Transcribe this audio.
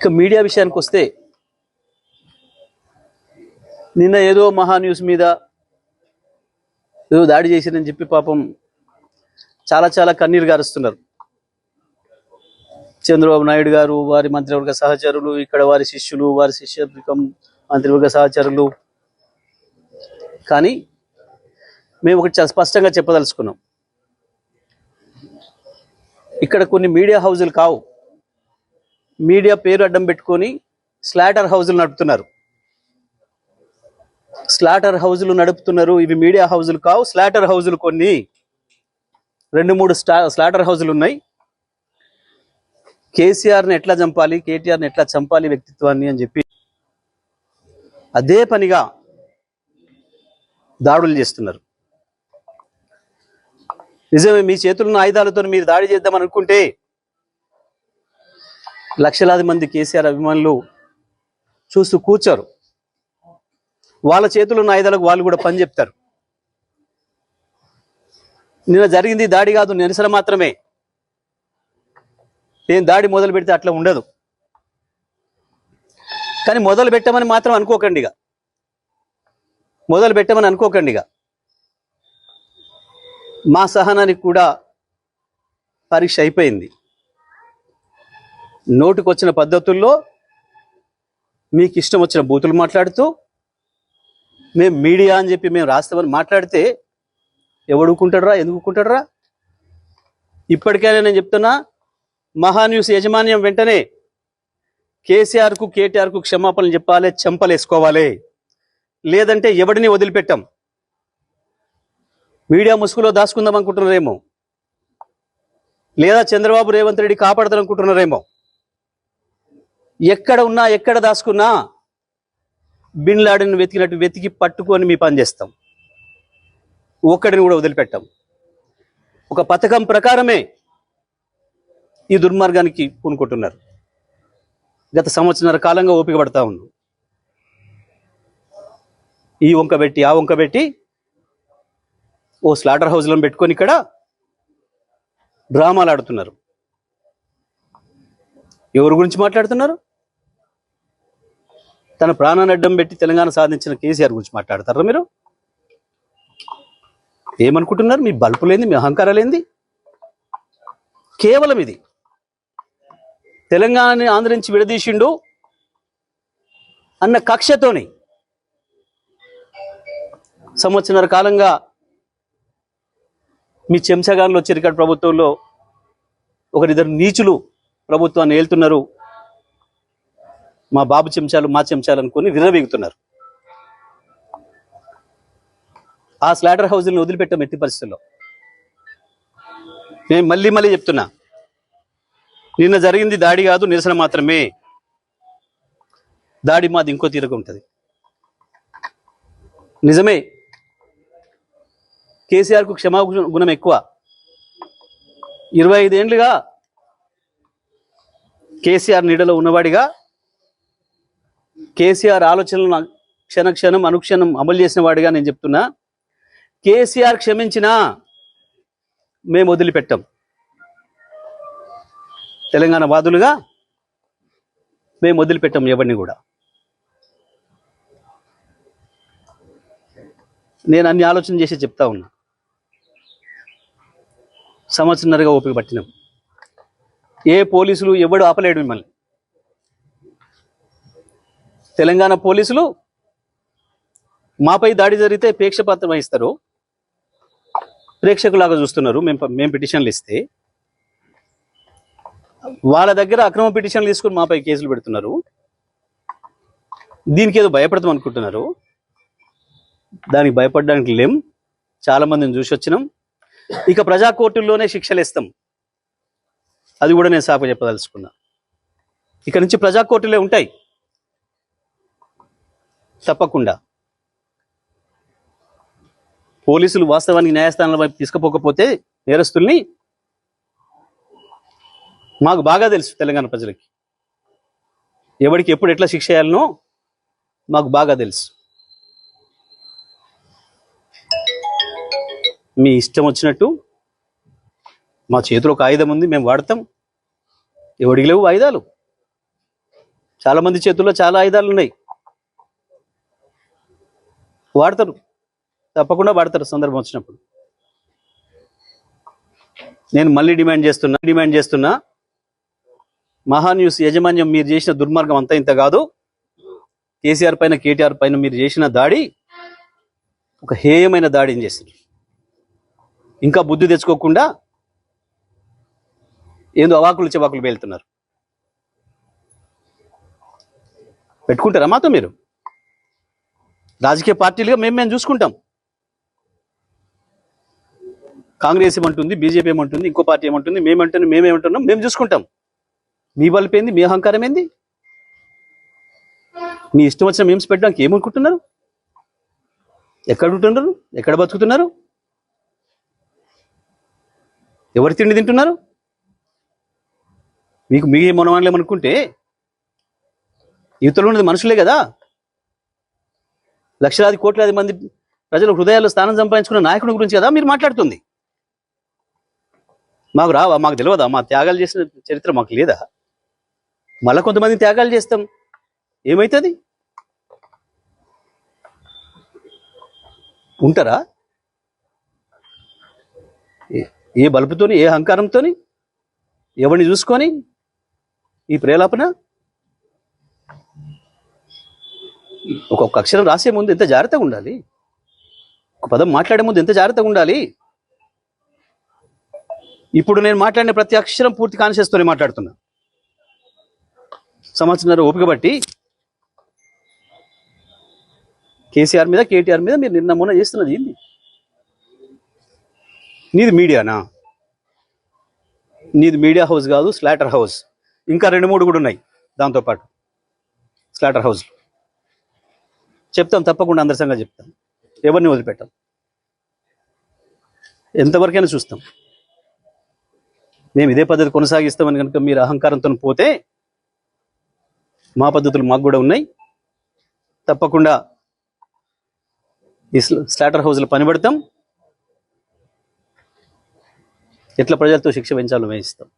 ఇక మీడియా విషయానికి వస్తే నిన్న ఏదో మహా న్యూస్ మీద ఏదో దాడి చేసిందని చెప్పి పాపం చాలా చాలా కన్నీరు గారుస్తున్నారు. చంద్రబాబు నాయుడు గారు, వారి మంత్రివర్గ సహచరులు, ఇక్కడ వారి శిష్యులు, వారి శిష్యత్వం మంత్రివర్గ సహచరులు. కానీ మేము ఒకటి చాలా స్పష్టంగా చెప్పదలుచుకున్నాం, ఇక్కడ కొన్ని మీడియా హౌజులు కావు, మీడియా పేరు అడ్డం పెట్టుకొని స్లాటర్ హౌజులు నడుపుతున్నారు. స్లాటర్ హౌజులు నడుపుతున్నారు. ఇవి మీడియా హౌజులు కావు, స్లాటర్ హౌజులు. కొన్ని 2-3 స్లాటర్ హౌజులు ఉన్నాయి. కేసీఆర్ని ఎట్లా చంపాలి, కేటీఆర్ని ఎట్లా చంపాలి వ్యక్తిత్వాన్ని అని చెప్పి అదే పనిగా దాడులు చేస్తున్నారు. నిజమే, మీ చేతులను ఆయుధాలతో మీరు దాడి చేద్దాం అనుకుంటే లక్షలాది మంది కేసీఆర్ అభిమానులు చూస్తూ కూర్చోరు. వాళ్ళ చేతులున్న ఆయుధాలకు వాళ్ళు కూడా పని చెప్తారు. నిన్న జరిగింది దాడి కాదు, నిరసన మాత్రమే. నేను దాడి మొదలు పెడితే అట్లా ఉండదు. కానీ మొదలు పెట్టమని మాత్రం అనుకోకండిగా, మొదలు పెట్టమని అనుకోకండిగా. మా సహనానికి కూడా పరీక్ష అయిపోయింది. నోటుకొచ్చిన పద్ధతుల్లో మీకు ఇష్టం వచ్చిన బూతులు మాట్లాడుతూ మేము మీడియా అని చెప్పి మేము రాస్తామని మాట్లాడితే ఎవడుకుంటాడరా, ఎందుకుంటాడరా? ఇప్పటికైనా నేను చెప్తున్నా, మహాన్యూస్ యాజమాన్యం వెంటనే కేసీఆర్కు కేటీఆర్కు క్షమాపణలు చెప్పాలి, చెంపలేసుకోవాలి. లేదంటే ఎవడిని వదిలిపెట్టాం. మీడియా ముసుగులో దాచుకుందాం అనుకుంటున్నారేమో, లేదా చంద్రబాబు రేవంత్ రెడ్డి కాపాడతారనుకుంటున్నారేమో. ఎక్కడ ఉన్నా, ఎక్కడ దాచుకున్నా బిన్ లాడెన్ వెతికినట్టు వెతికి పట్టుకొని మీ పని చేస్తాం. ఒక్కడిని కూడా వదిలిపెట్టాం. ఒక పథకం ప్రకారమే ఈ దుర్మార్గానికి పూనుకుంటున్నారు. గత సంవత్సరాల కాలంగా ఓపిక పడతా ఉన్నాం. ఈ వంక పెట్టి ఆ వంక పెట్టి ఓ స్లాటర్ హౌస్లను పెట్టుకొని ఇక్కడ డ్రామాలు ఆడుతున్నారు. ఎవరి గురించి మాట్లాడుతున్నారు? తన ప్రాణాన్ని అడ్డం పెట్టి తెలంగాణ సాధించిన కేసీఆర్ గురించి మాట్లాడతారా మీరు? ఏమనుకుంటున్నారు? మీ బల్పులేంది, మీ అహంకారాలేంది? కేవలం ఇది తెలంగాణని ఆంధ్ర నుంచి విడదీసిండు అన్న కక్షతోని సంవత్సరాల కాలంగా మీ చెంచగాన్లో చిరికట్ ప్రభుత్వంలో ఒకరిద్దరు నీచులు ప్రభుత్వాన్ని ఏళ్తున్నారు. మా బాబు చెంచాలు, మా చెంచాలు అనుకుని విర్రవీగుతున్నారు. ఆ స్లాటర్ హౌజులను వదిలిపెట్టాం ఎట్టి పరిస్థితుల్లో. నేను మళ్ళీ చెప్తున్నా, నిన్న జరిగింది దాడి కాదు, నిరసన మాత్రమే. దాడి మాది ఇంకో తీరుగా ఉంటుంది. నిజమే, కేసీఆర్కు క్షమాగుణం ఎక్కువ. 25 ఏళ్ళుగా కేసీఆర్ నీడలో ఉన్నవాడిగా, కేసీఆర్ ఆలోచనలను క్షణక్షణం అనుక్షణం అమలు చేసిన వాడిగా నేను చెప్తున్నా, కేసీఆర్ క్షమించినా మేము వదిలిపెట్టాం. తెలంగాణ వాదులుగా మేము వదిలిపెట్టాం ఎవరిని కూడా. నేను అన్ని ఆలోచన చేసి చెప్తా ఉన్నా. సంవత్సరంన్నరగా ఓపిక పట్టినాం. ఏ పోలీసులు ఎవడు ఆపలేడు మిమ్మల్ని. తెలంగాణ పోలీసులు మాపై దాడి జరిగితే ప్రేక్షపాత్ర వహిస్తారు, ప్రేక్షకులాగా చూస్తున్నారు. మేము పిటిషన్లు ఇస్తే వాళ్ళ దగ్గర అక్రమ పిటిషన్లు తీసుకుని మాపై కేసులు పెడుతున్నారు. దీనికి ఏదో భయపడతాం అనుకుంటున్నారు. దానికి భయపడడానికి లేం. చాలా మందిని చూసి వచ్చినాం. ఇక ప్రజా కోర్టుల్లోనే శిక్షలు ఇస్తాం. అది కూడా నేను సాకు చెప్పదలుచుకున్నా. ఇక నుంచి ప్రజా కోర్టులే ఉంటాయి తప్పకుండా. పోలీసులు వాస్తవానికి న్యాయస్థానాల వైపు తీసుకుపోకపోతే నేరస్తుల్ని మాకు బాగా తెలుసు. తెలంగాణ ప్రజలకి ఎవరికి ఎప్పుడు ఎట్లా శిక్ష చేయాలనో మాకు బాగా తెలుసు. మీ ఇష్టం వచ్చినట్టు మా చేతిలో ఒక ఆయుధం ఉంది, మేము వాడతాం. ఎవడికి లేవు ఆయుధాలు. చాలా మంది చేతుల్లో చాలా ఆయుధాలు ఉన్నాయి, వాడతారు, తప్పకుండా వాడతారు సందర్భం వచ్చినప్పుడు. నేను మళ్ళీ డిమాండ్ చేస్తున్నా మహాన్యూస్ యాజమాన్యం మీరు చేసిన దుర్మార్గం అంతా ఇంత కాదు. కేసీఆర్ పైన కేటీఆర్ పైన మీరు చేసిన దాడి ఒక హేయమైన దాడిని చేసింది. ఇంకా బుద్ధి తెచ్చుకోకుండా ఏందో అవాకులు చెవాకులు పేలుతున్నారు. పెట్టుకుంటారా మాతో మీరు? రాజకీయ పార్టీలుగా మేము చూసుకుంటాం. కాంగ్రెస్ ఏమంటుంది, బీజేపీ ఏమంటుంది, ఇంకో పార్టీ ఏమంటుంది, మేమేమంటున్నాం, మేము చూసుకుంటాం. మీ బలుపు ఏంది, మీ అహంకారం ఏంది? మీ ఇష్టం వచ్చిన మేమ్స్ పెట్టడానికి ఏమనుకుంటున్నారు? ఎక్కడ ఉంటున్నారు? ఎక్కడ బతుకుతున్నారు? ఎవరు తిండి తింటున్నారు? మీకు మీ మనవాళ్ళేమనుకుంటే యువతలో ఉన్నది మనుషులే కదా. లక్షలాది కోట్లాది మంది ప్రజల హృదయాల్లో స్థానం సంపాదించుకున్న నాయకుడి గురించి కదా మీరు మాట్లాడుతుంది. మాకు రావా? మాకు తెలియదా? మా త్యాగాలు చేసిన చరిత్ర మాకు లేదా? మళ్ళీ కొంతమంది త్యాగాలు చేస్తాం, ఏమవుతుంది? ఉంటారా? ఏ బలుపుతోని, ఏ అహంకారంతో, ఎవరిని చూసుకొని ఈ ప్రేలాపన? ఒక్కొక్క అక్షరం రాసే ముందు ఎంత జాగ్రత్తగా ఉండాలి, ఒక పదం మాట్లాడే ముందు ఎంత జాగ్రత్తగా ఉండాలి. ఇప్పుడు నేను మాట్లాడిన ప్రతి అక్షరం పూర్తి కాన్షియస్తోనే మాట్లాడుతున్నా. సంవత్సరం ఓపిక బట్టి కేసీఆర్ మీద, కేటీఆర్ మీద మీరు నిన్న మొన్న చేస్తున్నది ఏంది? నీది మీడియానా? నీది మీడియా హౌస్ కాదు, స్లాటర్ హౌస్. ఇంకా 2-3 కూడా ఉన్నాయి దాంతోపాటు స్లాటర్ హౌస్. చెప్తాం, తప్పకుండా అందరి సంగతి చెప్తాం. ఎవరిని వదిలిపెట్టాం, ఎంతవరకైనా చూస్తాం. మేము ఇదే పద్ధతి కొనసాగిస్తామని కనుక మీరు అహంకారంతో పోతే మా పద్ధతులు మాకు కూడా ఉన్నాయి. తప్పకుండా ఈ స్లాటర్ హౌస్లో పనిపడతాం. ఎట్లా ప్రజలతో శిక్ష పెంచాలో వేయిస్తాం.